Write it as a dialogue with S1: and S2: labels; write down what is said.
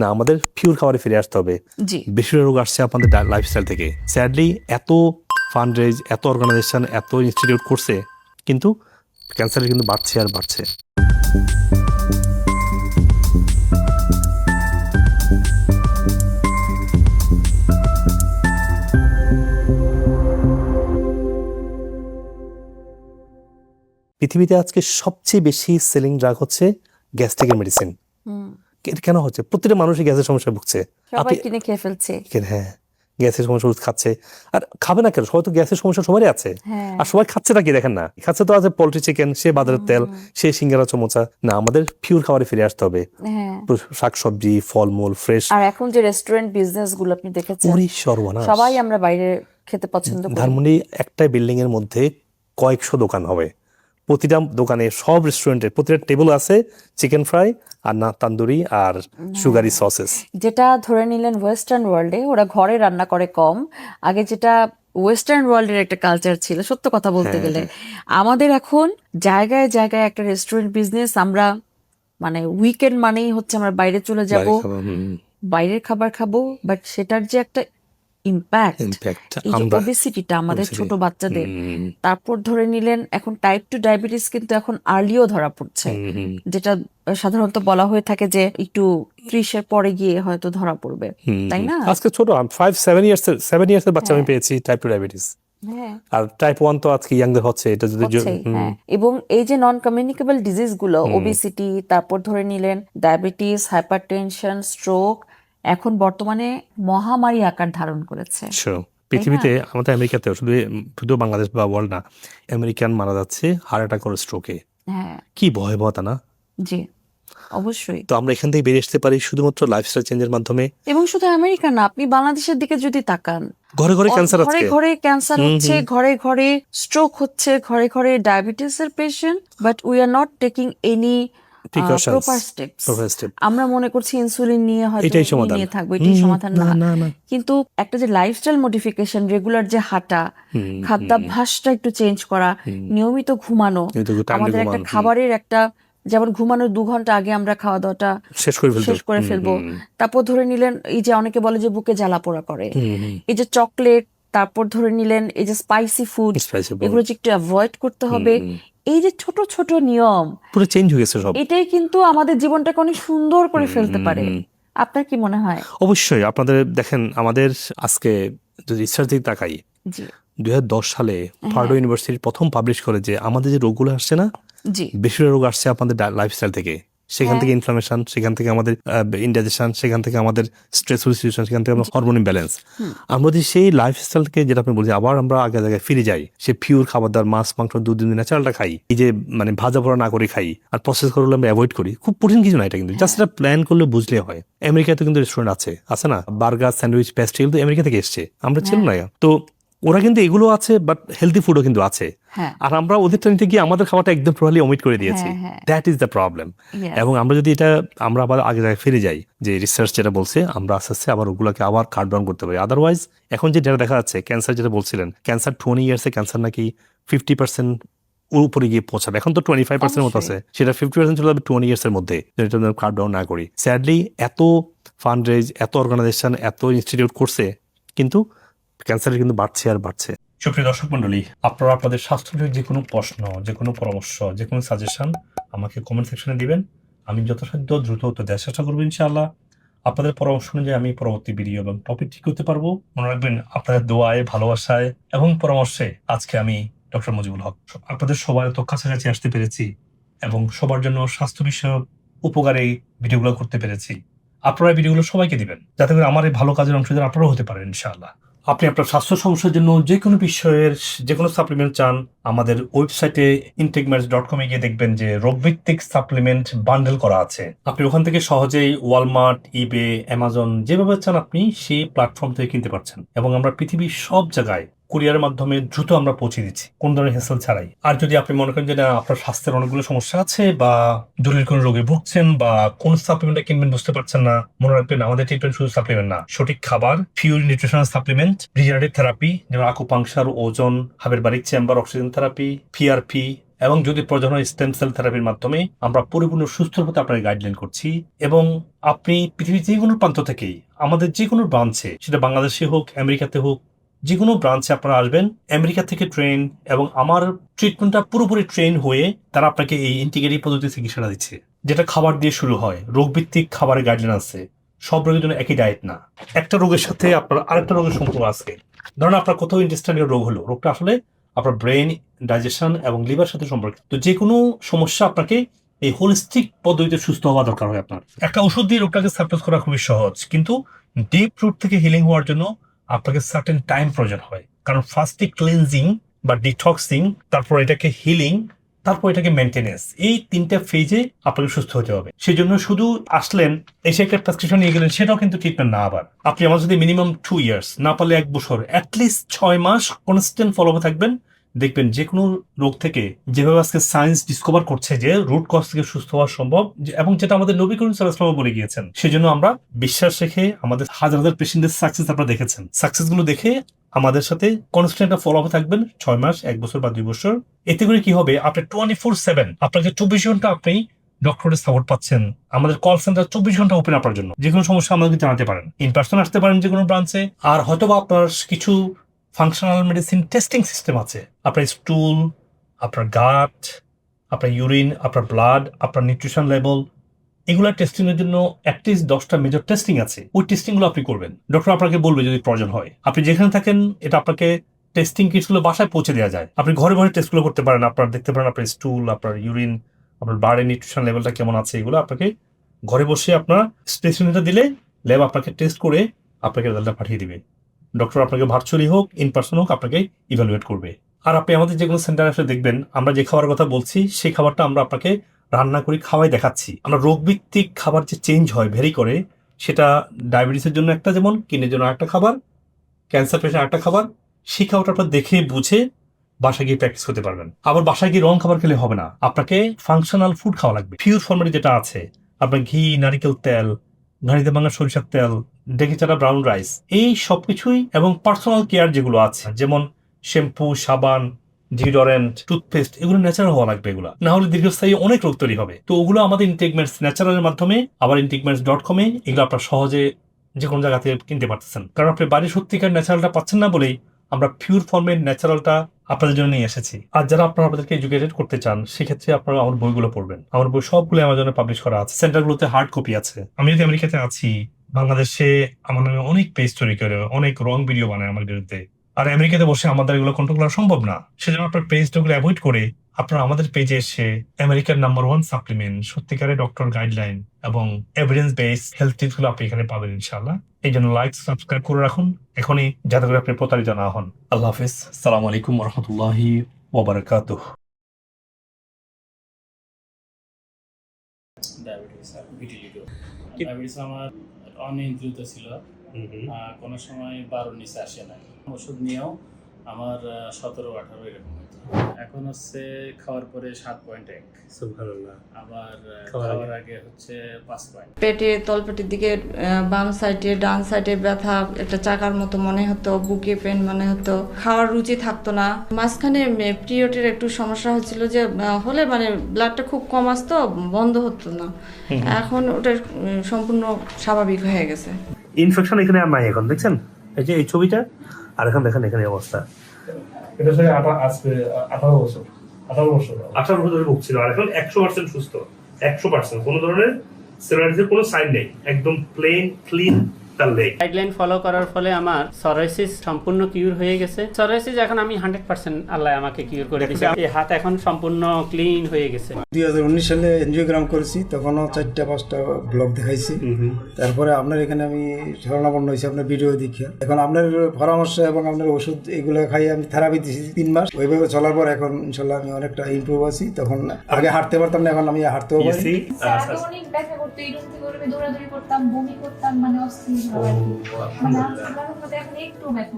S1: না, আমাদের পিওর খাবারে ফিরে আসতে হবে।
S2: জি
S1: বেশিরভাগ রোগ আসছে আপনাদের লাইফস্টাইল থেকে। স্যাডলি এত ফান্ড রেজ, এত অর্গানাইজেশন, এত ইনস্টিটিউট করছে, কিন্তু ক্যান্সার কিন্তু বাড়ছে আর বাড়ছে। পৃথিবীতে আজকে সবচেয়ে বেশি সেলিং ড্রাগ হচ্ছে গ্যাস্ট্রিকের মেডিসিন। এটা কেন হচ্ছে? প্রতিটা মানুষই গ্যাসের সমস্যায় ভুগছে।
S2: সবাই কিনে খেয়ে ফেলছে।
S1: হ্যাঁ, গ্যাসের সমস্যা খাচ্ছে। আর খাবে না কেন? সবাই তো গ্যাসের সমস্যা সবারই আছে। আর সবাই খাচ্ছে না কি দেখেন না? খাচ্ছে তো আছে পোল্ট্রি চিকেন, সে বাজারের তেল, সে সিঙ্গারা চমচা। না, আমাদের পিওর খাবারে ফিরে আসতে হবে। শাকসবজি, ফলমূল, ফ্রেশ।
S2: আর এখন যে রেস্টুরেন্ট বিজনেস গুলো আপনি দেখেছেন,
S1: ওরে সর্বনাশ।
S2: সবাই আমরা বাইরে খেতে পছন্দ করি।
S1: ধানমন্ডি একটা বিল্ডিং এর মধ্যে কয়েকশো দোকান হবে। প্রতিটা দোকানে, সব রেস্টুরেন্টের প্রতিটা টেবিল আছে চিকেন ফ্রাই আর না তান্দুরি আর সুগারি সসেস।
S2: যেটা ধরে নিলেন ওয়েস্টার্ন ওয়ার্ল্ডে ওরা ঘরে রান্না করে কম। আগে যেটা ওয়েস্টার্ন ওয়ার্ল্ডের একটা কালচার ছিল, সত্য কথা বলতে গেলে আমাদের এখন জায়গায় জায়গায় একটা রেস্টুরেন্ট বিজনেস। আমরা মানে উইকেন্ড মানেই হচ্ছে আমরা বাইরে চলে যাব, বাইরের খাবার খাবো, বাট সেটার যে একটা ইম্প্যাক্ট, এই যে ওবেসিটিটা আমাদের ছোট বাচ্চাদের, তারপর ধরে নিলেন এখন টাইপ 2 ডায়াবেটিস কিন্তু এখন আর্লিও ধরা পড়ছে, যেটা সাধারণত বলা হয়ে থাকে যে একটু 30-এর পরে গিয়ে হয়তো ধরা পড়বে, তাই না?
S1: আজকে ছোট 7 ইয়ার্সের বাচ্চা আমি পেয়েছি টাইপ 2 ডায়াবেটিস। আর টাইপ 1 তো আজকে ইয়াংদের হচ্ছে। এটা যদি
S2: এবং এই যে নন কমিউনিকেবল ডিজিজ গুলো, ওবেসিটি, তারপর ধরে নিলেন ডায়াবেটিস, হাইপারটেনশন, স্ট্রোক, এখন বর্তমানে মহামারী আকার ধারণ করেছে।
S1: পৃথিবীতে, আমাদের আমেরিকাতেও, শুধু বাংলাদেশ বা ওয়ার্ল্ড না, আমেরিকান মারা যাচ্ছে হার্ট অ্যাটাক করে, স্ট্রোকে। কি ভয়াবহতা না?
S2: জি অবশ্যই।
S1: তো আমরা এখান থেকে বেরিয়ে আসতে পারি শুধুমাত্র লাইফস্টাইল চেঞ্জের মাধ্যমে।
S2: এবং শুধু আমেরিকা না, আপনি বাংলাদেশের দিকে যদি তাকান,
S1: ঘরে ঘরে ক্যান্সার,
S2: ঘরে ঘরে ক্যান্সার হচ্ছে, ঘরে ঘরে স্ট্রোক হচ্ছে, ঘরে ঘরে ডায়াবেটিসের patient, but we are not taking any proper steps. আমরা মনে করছি ইনসুলিন নিয়ে হয়তো নিয়ে থাকবো, এটাই সমাধান না। কিন্তু একটা যে লাইফস্টাইল মডিফিকেশন, রেগুলার যে হাঁটা, খাদ্যাভ্যাসটা একটু চেঞ্জ করা, নিয়মিত ঘুমানো, আমাদের একটা খাবারের একটা, যেমন ঘুমানোর 2 ঘন্টা আগে আমরা খাওয়া দাওয়াটা শেষ করে ফেলবো। তারপর ধরে নিলেন এই যে অনেকে বলে যে বুকে জ্বালা পোড়া করে, এই যে চকলেট, তারপর ধরে নিলেন এই যে স্পাইসি ফুড, এগুলো যে একটু অ্যাভয়েড করতে হবে। এই যে ছোট ছোট নিয়ম
S1: পুরো চেঞ্জ হয়ে গেছে সব,
S2: এটাই কিন্তু আমাদের জীবনটাকে অনেক সুন্দর করে ফেলতে পারে। আপনার কি মনে হয়?
S1: অবশ্যই। আপনাদের দেখেন, আমাদের আজকে যদি রিসার্চ দিকে তাকাই, 2010 সালে পার্ডু ইউনিভার্সিটি প্রথম পাবলিশ করে যে আমাদের যে রোগগুলো আসছে না, বেশিরভাগ রোগ আসছে আপনাদের লাইফস্টাইল থেকে। সেখান থেকে ইনফ্লামেশন, সেখান থেকে আমাদের ইনডাইজেশন, সেখান থেকে আমাদের স্ট্রেসফুল সিচুয়েশন, সেখান থেকে আমাদের হরমোন ইমব্যালেন্স। আমরা যদি সেই লাইফস্টাইলকে, যেটা আপনি বলছি, আবার আমরা আগে জায়গায় ফিরে যাই, সে পিওর খাবার দাবার, মাছ, মাংস, দুধ, ন্যাচারালটা খাই, এই যে মানে ভাজা পোড়া না করে খাই, আর প্রসেস করলে আমরা অ্যাভয়েড করি, খুব কঠিন কিছু না এটা, কিন্তু জাস্ট এটা প্ল্যান করলে বুঝলে হয়। আমেরিকাতে কিন্তু রেস্টুরেন্ট আছে না, বার্গার, স্যান্ডউইচ, পেস্ট্রি, কিন্তু আমেরিকা থেকে এসছে, আমরা ছিল না। তো ওরা কিন্তু এগুলো আছে, বাট হেলদি ফুডও কিন্তু আছে। আর আমরা ওদেরটা নিতে গিয়ে আমাদের খাবারটা একদম প্রপারলি ওমিট করে দিয়েছি। That is the problem. এবং আমরা যদি আমরা আবার আগে জায়গায় ফিরে যাই, যে রিসার্চ যেটা বলছে, আমরা আস্তে আস্তে আবার ওগুলোকে আবার কাট ডাউন করতে পারি। আদারওয়াইজ এখন যে যেটা দেখা যাচ্ছে, ক্যান্সার যেটা বলছিলেন, ক্যান্সার 20 ইয়ার্সে ক্যান্সার নাকি 50% উপরে গিয়ে পৌঁছাবে। এখন তো 25% মতো আছে, সেটা 50% চলে যাবে 20 ইয়ার্সের মধ্যে, যেটা কাট ডাউন না করি। স্যাডলি এত ফান্ড রেজ, এত অর্গানাইজেশন, এত ইনস্টিটিউট করছে, কিন্তু ক্যান্সার কিন্তু বাড়ছে আর বাড়ছে। সুপ্রিয় দর্শক মন্ডলী, আপনারা আপনাদের স্বাস্থ্যের যে কোনো প্রশ্ন, যে কোনো পরামর্শ, যে কোনো সাজেশন আমাকে কমেন্ট সেকশনে দিবেন। আমি যথাসাধ্য দ্রুত উত্তর দেওয়ার চেষ্টা করবো ইনশাআল্লাহ। আপনাদের পরামর্শ অনুযায়ী আমি পরবর্তী ভিডিও এবং টপিক ঠিক করতে পারবো। মনে রাখবেন, আপনাদের দোয়ায়, ভালোবাসায় এবং পরামর্শে আজকে আমি ডক্টর মুজিবুল হক আপনাদের সবার তো কাছাকাছি আসতে পেরেছি এবং সবার জন্য স্বাস্থ্য বিষয়ক উপকারে ভিডিওগুলো করতে পেরেছি। আপনারা ভিডিওগুলো সবাইকে দিবেন, যাতে করে আমার এই ভালো কাজের অংশীদার আপনারাও হতে পারেন ইনশাআল্লাহ। আপনি আপনার স্বাস্থ্য সমস্যার জন্য যে কোনো বিষয়ের যে কোনো সাপ্লিমেন্ট চান, আমাদের ওয়েবসাইটে intakematch.com গিয়ে দেখবেন যে রোগভিত্তিক সাপ্লিমেন্ট বান্ডেল করা আছে। আপনি ওখান থেকে সহজেই ওয়ালমার্ট, ইবে, অ্যামাজন, যেভাবে চান আপনি সেই প্ল্যাটফর্ম থেকে কিনতে পারছেন। এবং আমরা পৃথিবীর সব জায়গায় কুরিয়ারের মাধ্যমে দ্রুত আমরা পৌঁছে দিচ্ছি, কোন ধরনের হেসেল ছাড়াই। আর যদি আপনি মনে করেন যে না, আপনার স্বাস্থ্যের অনেকগুলো সমস্যা আছে, বা জটিল কোনো রোগে ভুগছেন, বা কোন সাপ্লিমেন্টটা কিনবেন বুঝতে পারছেন না, মনে রাখবেন আমাদের ট্রিটমেন্ট শুধু সাপ্লিমেন্ট না, সঠিক খাবার, pure nutritional supplement, regenerative therapy, যেমন আকুপাংশার, ওজন, হাবের বারিক চেম্বার, অক্সিজেন থেরাপি, PRP, এবং যদি প্রয়োজন হয় স্টেম সেল থেরাপির মাধ্যমে আমরা পরিপূর্ণ সুস্থ হতে আপনাকে গাইডলাইন করছি। এবং আপনি পৃথিবীর যে কোনো প্রান্ত থেকেই আমাদের যে কোনো ব্রাঞ্চে, সেটা বাংলাদেশে হোক, আমেরিকাতে হোক, যে কোনো ব্রাঞ্চে আপনারা আসবেন, আমেরিকা থেকে ট্রেন এবং আমার ট্রিটমেন্টটা পুরোপুরি ট্রেন হয়ে তারা আপনাকে এই ইন্টিগ্রেটিভ পদ্ধতি চিকিৎসাটা দিচ্ছে, যেটা খাবার দিয়ে শুরু হয়। রোগভিত্তিক খাবারের গাইডলাইন আছে, সব রোগের জন্য একই ডায়েট না। একটা রোগের সাথে আপনার আরেকটা রোগের সম্পর্ক আছে। ধরুন আপনার কোথাও ইন্টেস্টাইনাল রোগ হলো, রোগটা আসলে আপনার ব্রেন, ডাইজেশন এবং লিভার সাথে সম্পর্কিত। তো যে কোনো সমস্যা আপনাকে এই হোলিস্টিক পদ্ধতিতে সুস্থ হওয়া দরকার হয় আপনার। একটা ওষুধ দিয়ে রোগটাকে সাপ্রেস করা খুবই সহজ, কিন্তু ডিপ রুট থেকে হিলিং হওয়ার জন্য আপনাকে সার্টেন টাইম প্রয়োজন হয়। কারণ ফার্স্টে ক্লিনজিং বা ডিটক্সিং, তারপর এটাকে হিলিং, তারপর এটাকে মেনটেনেন্স, এই তিনটা ফেজে আপনাকে সুস্থ হতে হবে। সেই জন্য শুধু আসলেন, এসে একটা প্রেসক্রিপশন নিয়ে গেলেন, সেটাও কিন্তু ট্রিটমেন্ট না। আবার আপনি আমার যদি মিনিমাম 2 years, না পারলে 1 বছর, অ্যাটলিস্ট 6 মাস কনস্ট্যান্ট ফলো আপ থাকবেন, দেখবেন যে কোনো রোগ থেকে যেভাবে আজকে সায়েন্স ডিসকভার করছে যে রুট কজ থেকে সুস্থ হওয়া সম্ভব, এবং যেটা আমাদের নবী করিম সাল্লাল্লাহু আলাইহি ওয়াসাল্লাম বলে গিয়েছেন। সেজন্য আমরা বিশ্বাস রেখে আমাদের হাজার হাজার পেশেন্টের সাকসেস আপনারা দেখেছেন, সাকসেসগুলো দেখে আমাদের সাথে কনস্ট্যান্ট ফলো আপ থাকবেন 6 মাস, 1 বছর বা 2 বছর। এতে করে কি হবে, আপনি 24/7 আপনাকে 24 ঘন্টা আপনি ডক্টরের সাপোর্ট পাচ্ছেন। আমাদের কল সেন্টার 24 ঘন্টা ওপেন আপনার জন্য। যে কোনো সমস্যা আমাদেরকে জানাতে পারেন, ইন পার্সন আসতে পারেন যে কোনো ব্রাঞ্চে। আর হয়তোবা আপনার কিছু ফাংশনাল মেডিসিন টেস্টিং সিস্টেম আছে, আপনার স্টুল, আপনার গাট, আপনার ইউরিন, আপনার ব্লাড, আপনার নিউট্রিশন লেভেল, এগুলো টেস্টিংয়ের জন্য অ্যাটলিস্ট 10টা মেজর টেস্টিং আছে। ওই টেস্টিংগুলো আপনি করবেন, ডক্টর আপনাকে বলবে যদি প্রয়োজন হয়। আপনি যেখানে থাকেন এটা আপনাকে টেস্টিং কিটসগুলো বাসায় পৌঁছে দেওয়া যায়। আপনি ঘরে ঘরে টেস্টগুলো করতে পারেন, আপনার দেখতে পারেন আপনার স্টুল, আপনার ইউরিন, আপনার ব্লাডের নিউট্রিশন লেভেলটা কেমন আছে। এগুলো আপনাকে ঘরে বসে আপনার স্পেসিমেনটা দিলে ল্যাব আপনাকে টেস্ট করে আপনাকে রেজাল্টটা পাঠিয়ে দিবে। ডক্টর আপনাকে ভার্চুয়ালি হোক, ইন পার্সন হোক, আপনাকে ইভ্যালুয়েট করবে। আর আপনি আমাদের যে কোনো সেন্টারে আসলে দেখবেন আমরা যে খাবারের কথা বলছি সেই খাবারটা আমরা আপনাকে রান্না করে খাওয়াই দেখাচ্ছি। আমরা রোগভিত্তিক খাবার যে চেঞ্জ হয়, ভেরি করে, সেটা ডায়াবেটিসের জন্য একটা, যেমন কিডনির জন্য একটা খাবার, ক্যান্সার পেশেন্ট একটা খাবার, সেই খাবারটা আপনার দেখে বুঝে বাসায় গিয়ে প্র্যাকটিস করতে পারবেন। আবার বাসায় গিয়ে রং খাবার খেলে হবে না, আপনাকে ফাংশনাল ফুড খাওয়া লাগবে। পিওর ফর্মেটে যেটা আছে, আপনার ঘি, নারিকেল তেল, ঘানিতে ভাঙা সরিষার তেল, ডেকে চাটা ব্রাউন রাইস, এই সবকিছুই, এবং পার্সোনাল কেয়ার যেগুলো আছে, যেমন শ্যাম্পু, সাবান, ডিওডোরেন্ট, টুথপেস্ট, এগুলো ন্যাচারাল হওয়া লাগবে। এগুলো না হলে দীর্ঘস্থায়ী অনেক রোগ তৈরি হবে। তো ওগুলো আমাদের ইন্টিগমেন্টস ন্যাচারালের মাধ্যমে, আবার ইন্টিগমেন্টস.com এ এগুলো আপনার সহজে যে কোনো জায়গা থেকে কিনতে পারতেছেন। কারণ আপনি বাড়ির সত্যিকার ন্যাচারালটা পাচ্ছেন না বলেই আমরা পিওর ফর্মের ন্যাচারালটা আপনাদের জন্য নিয়ে এসেছি। আর যারা আপনারা আপনাদেরকে এডুকেটেড করতে চান, সেক্ষেত্রে আপনারা আমার বইগুলো পড়বেন। আমার বই সবগুলো অ্যামাজনে পাবলিশ করা আছে, সেন্টারগুলোতে হার্ড কপি আছে। আমি যদি আমেরিকাতে আছি, বাংলাদেশে আমার নামে অনেক পেজ তৈরি করে অনেক রং ভিডিও বানায় আমার বিরুদ্ধে। আর আমেরিকাতে বসে আমাদের এগুলো কন্ট্রোল করা সম্ভব না। সেজন্য আপনার পেজগুলো অ্যাভয়েড করে আপনারা আমাদের পেজে এসে আমেরিকার নাম্বার 1 সাপ্লিমেন্ট, সত্যিকারের ডক্টর গাইডলাইন এবং এভিডেন্স বেস হেলথ টিপস গুলো আপনি এখানে পাবেন ইনশাআল্লাহ। এই জন্য লাইক, সাবস্ক্রাইব করে রাখুন এখনই, যাতে করে আপনি প্রতারিত না হন। আল্লাহ হাফেজ। আসসালামু আলাইকুম ওয়া রাহমাতুল্লাহি ওয়া বারাকাতুহু।
S3: ডায়াবেটিস আমার অনিয়ন্ত্রিত ছিল, কোনো সময় 12 নিচে আসে না। ওষুধ নিয়েও আমার 17-18 এরকম হতো। এখন হচ্ছে খাওয়ার পরে 7.1,
S1: সুবহানাল্লাহ।
S3: আবার খাওয়ার আগে হচ্ছে 5 পয়েন্ট।
S4: পেটে, তলপেটের দিকে বাম সাইডে, ডান সাইডে ব্যথা, একটা চাকার মতো মনে হতো, বুকে পেন মনে হতো, খাওয়ার রুচি থাকতো না। মাঝখানে পিরিয়ডের একটু সমস্যা হচ্ছিল, যে হলে মানে ব্লাডটা খুব কম আসতো, বন্ধ হতো না। এখন ওটা সম্পূর্ণ স্বাভাবিক হয়ে গেছে।
S1: ইনফেকশন এখানে আর নাই এখন, দেখছেন এই যে এই ছবিটা, আর এখন দেখেন এখানে অবস্থা। এটা থেকে 18 বছর ধরে ভুগছিল, আর এখন 100% সুস্থ, 100%। কোনো ধরনের সেরাইটিসের কোনো সাইন নেই, একদম প্লেন ক্লিন তার লেগ।
S5: গাইডলাইন ফলো করার ফলে আমার সরাইসিস সম্পূর্ণ কিউর হয়ে গেছে। সরাইসিস এখন আমি 100% আল্লাহ আমাকে কিউর করে দিয়েছে। এই হাত এখন সম্পূর্ণ ক্লিন হয়ে গেছে।
S6: 2019 সালে এনজিওগ্রাম করেছি, তখনও 4-5টা ব্লগ দেখাইছি। তারপরে আপনার এখানে আমি শরণাপন্ন হয়েছি আপনার ভিডিও দেখিয়া। এখন আপনার পরামর্শ এবং আপনার ওষুধ এগুলো খাই আমি থেরাপি দিয়েছি 3 মাস। ওইভাবে চলার পর এখন ইনশাল্লাহ আমি অনেকটা ইমপ্রুভ আছি। তখন আগে হাঁটতে পারতাম না, এখন আমি হাঁটতেও পারি।
S7: অনেক ব্যথা করতো, এই রুম থেকে দৌড়াদৌড়ি করতাম, বমি করতাম, মানে অস্থির। মানে এখন একটু ব্যথা